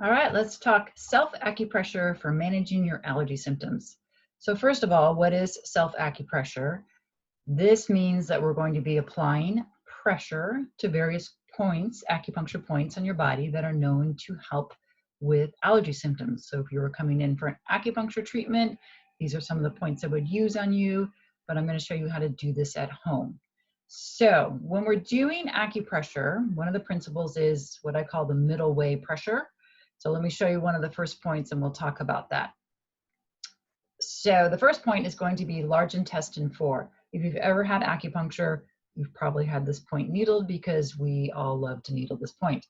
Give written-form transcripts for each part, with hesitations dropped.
All right, let's talk self-acupressure for managing your allergy symptoms. So first of all, what is self-acupressure? This means that we're going to be applying pressure to various points, acupuncture points on your body that are known to help with allergy symptoms. So if you were coming in for an acupuncture treatment, these are some of the points I would use on you, but I'm going to show you how to do this at home. So when we're doing acupressure, one of the principles is what I call the middle way pressure. So let me show you one of the first points and we'll talk about that. So the first point is going to be large intestine 4. If you've ever had acupuncture, you've probably had this point needled because we all love to needle this point.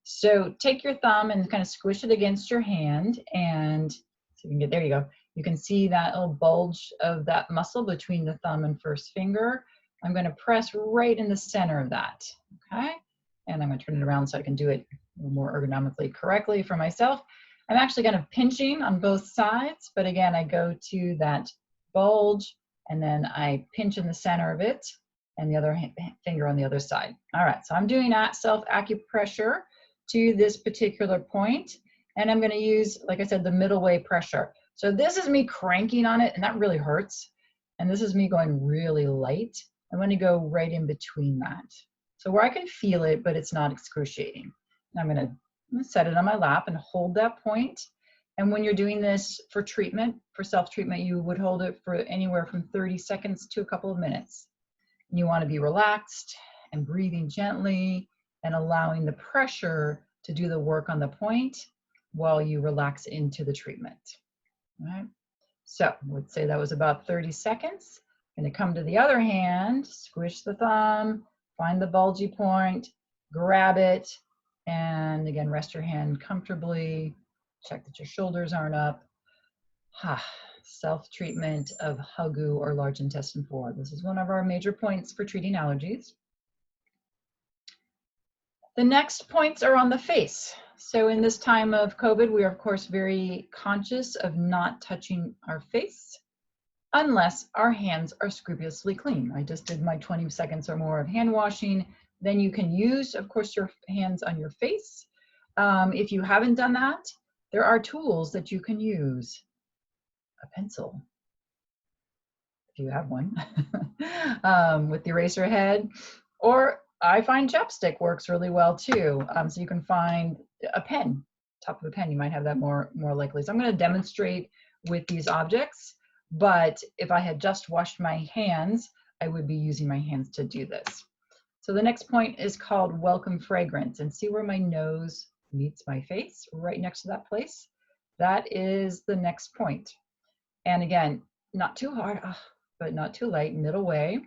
So take your thumb and kind of squish it against your hand, and so you can get, there you go. You can see that little bulge of that muscle between the thumb and first finger. I'm going to press right in the center of that, okay? And I'm going to turn it around so I can do it more ergonomically correctly for myself. I'm actually kind of pinching on both sides, but again, I go to that bulge and then I pinch in the center of it and the other finger on the other side. All right, so I'm doing that self-acupressure to this particular point, and I'm going to use, like I said, the middle way pressure. So this is me cranking on it, and that really hurts. And this is me going really light. I'm going to go right in between that. So where I can feel it, but it's not excruciating. And I'm going to set it on my lap and hold that point. And when you're doing this for treatment, for self-treatment, you would hold it for anywhere from 30 seconds to a couple of minutes. And you want to be relaxed and breathing gently and allowing the pressure to do the work on the point while you relax into the treatment. All right. So I would say that was about 30 seconds. I'm going to come to the other hand, squish the thumb, find the bulgy point, grab it, and again, rest your hand comfortably. Check that your shoulders aren't up. Self-treatment of HAGU or large intestine 4. This is one of our major points for treating allergies. The next points are on the face. So in this time of COVID, we are of course very conscious of not touching our face unless our hands are scrupulously clean. I just did my 20 seconds or more of hand washing. Then you can use, of course, your hands on your face. If you haven't done that, there are tools that you can use. A pencil, if you have one, with the eraser head, or I find chapstick works really well too. So you can find a pen, top of a pen, you might have that more likely. So I'm going to demonstrate with these objects, but if I had just washed my hands, I would be using my hands to do this. So the next point is called welcome fragrance, and see where my nose meets my face, right next to that place. That is the next point. And again, not too hard, but not too light, middle way.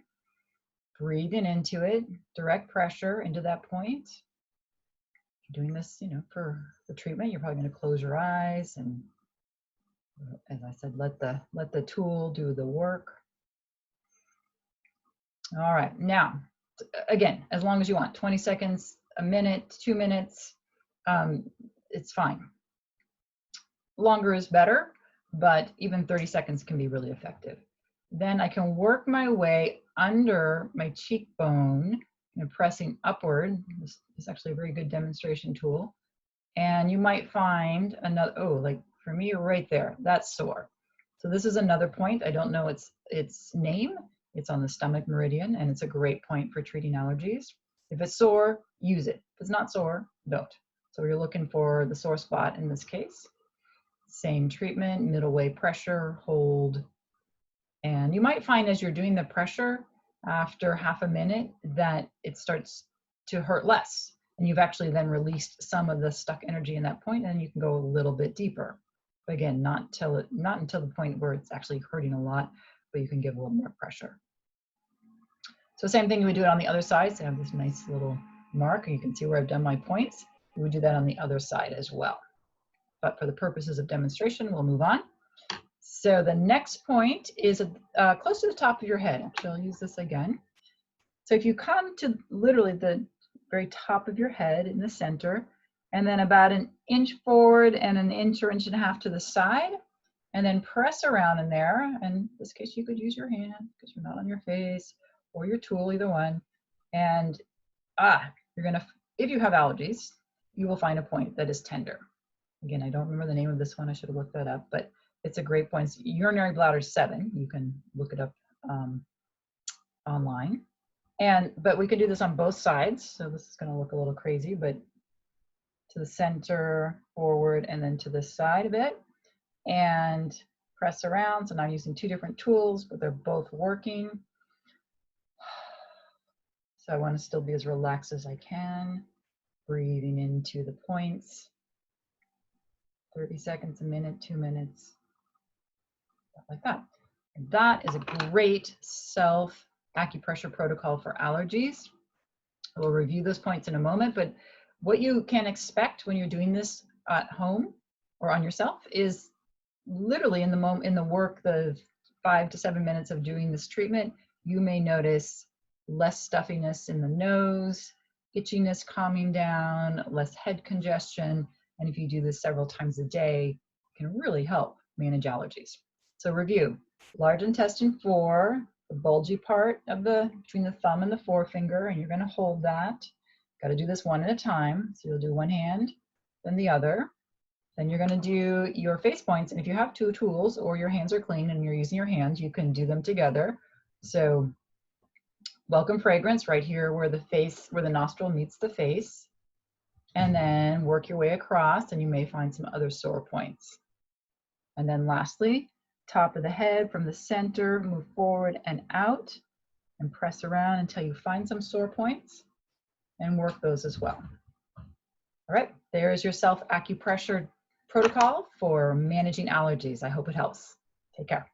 Breathing into it, direct pressure into that point. If you're doing this, for the treatment, you're probably going to close your eyes and, as I said, let the tool do the work. All right, now, again, as long as you want, 20 seconds, a minute, 2 minutes, it's fine. Longer is better, but even 30 seconds can be really effective. Then I can work my way under my cheekbone, pressing upward. This is actually a very good demonstration tool. And you might find another, like for me right there, that's sore. So this is another point. I don't know its name. It's on the stomach meridian, and it's a great point for treating allergies. If it's sore, use it. If it's not sore, don't. So you're looking for the sore spot in this case. Same treatment, middle way pressure, hold. And you might find as you're doing the pressure, after half a minute, that it starts to hurt less. And you've actually then released some of the stuck energy in that point, and you can go a little bit deeper. But again, not until the point where it's actually hurting a lot, but you can give a little more pressure. So same thing, you would do it on the other side. So I have this nice little mark, and you can see where I've done my points. You would do that on the other side as well. But for the purposes of demonstration, we'll move on. So the next point is close to the top of your head. Actually, I'll use this again. So if you come to literally the very top of your head in the center, and then about an inch forward and an inch or inch and a half to the side, and then press around in there. And in this case, you could use your hand because you're not on your face, or your tool, either one. And you're gonna, if you have allergies, you will find a point that is tender. Again, I don't remember the name of this one. I should have looked that up, but it's a great point. It's urinary bladder 7. You can look it up online. But we could do this on both sides. So this is going to look a little crazy, but to the center, forward, and then to the side a bit. And press around. So now I'm using 2 different tools, but they're both working. So I want to still be as relaxed as I can. Breathing into the points. 30 seconds, a minute, 2 minutes, stuff like that. And that is a great self-acupressure protocol for allergies. We'll review those points in a moment, but what you can expect when you're doing this at home or on yourself is literally in the work, the 5 to 7 minutes of doing this treatment, you may notice less stuffiness in the nose, itchiness calming down, less head congestion, and if you do this several times a day, it can really help manage allergies. So review, large intestine 4, the bulgy part of between the thumb and the forefinger, and you're going to hold that. Got to do this one at a time. So you'll do one hand, then the other. Then you're going to do your face points, and if you have 2 tools or your hands are clean and you're using your hands, you can do them together. So welcome fragrance right here where the nostril meets the face, and then work your way across and you may find some other sore points. And then lastly, top of the head from the center, move forward and out and press around until you find some sore points and work those as well. All right, there's your self-acupressure protocol for managing allergies. I hope it helps. Take care.